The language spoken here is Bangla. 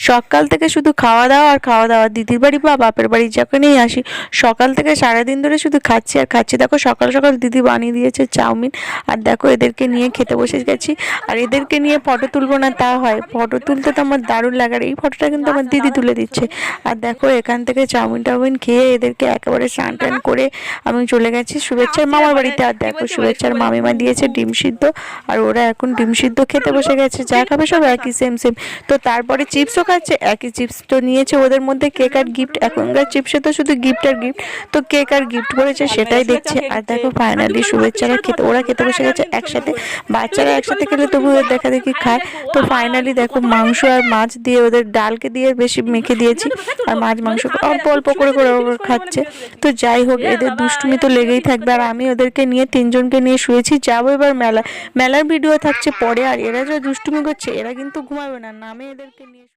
সকাল থেকে শুধু খাওয়া দাওয়া আর খাওয়া দাওয়া, দিদির বাড়ি বা বাপের বাড়ি যখনই আসি সকাল থেকে সারাদিন ধরে শুধু খাচ্ছি আর খাচ্ছি। দেখো সকাল সকাল দিদি বানিয়ে দিয়েছে চাউমিন, আর দেখো এদেরকে নিয়ে খেতে বসে গেছি। আর এদেরকে নিয়ে ফটো তুলবো না তা হয়, ফটো তুলতে তো আমার দারুণ লাগে। আর এই ফটোটা কিন্তু আমার দিদি তুলে দিচ্ছে। আর দেখো এখান থেকে চাউমিন টাউমিন খেয়ে এদেরকে একেবারে স্নান টান করে আমি চলে গেছি শুভেচ্ছার মামার বাড়িতে। আর দেখো শুভেচ্ছার মামিমা দিয়েছে ডিম সিদ্ধ, আর ওরা এখন ডিম সিদ্ধ খেতে বসে গেছে। যা খাবে সব একই সেম সেম। তো তারপরে চিপসও খাচ্ছে, একই চিপস তো নিয়েছে ওদের মধ্যে কেক আর গিফট। এখনকার চিপসে তো শুধু গিফট আর গিফট, তো কেক আর গিফট করেছে সেটাই দেখছে। আর দেখো ফাইনালি শুভেচ্ছারা ওরা খেতে বসে গেছে একসাথে। বাচ্চারা একসাথে খেলে তবু ওদের দেখা দেখি খায়। তো ফাইনালি দেখো মাংস আর মাছ দিয়ে ওদের ডালকে দিয়ে বেশি মেখে দিয়েছি, আর মাছ মাংস অল্প অল্প করে করে ওরা খাচ্ছে। তো যাই হোক এদের দুষ্টুমি তো লেগেই থাকবে। আর আমি ওদেরকে নিয়ে তিনজনকে নিয়ে শুয়েছি, যাবো এবার মেলার ভিডিও থাকছে পরে। আর এরা যা দুষ্টুমি করছে, এরা কিন্তু ঘুমাবে না, নামে এদেরকে নিয়ে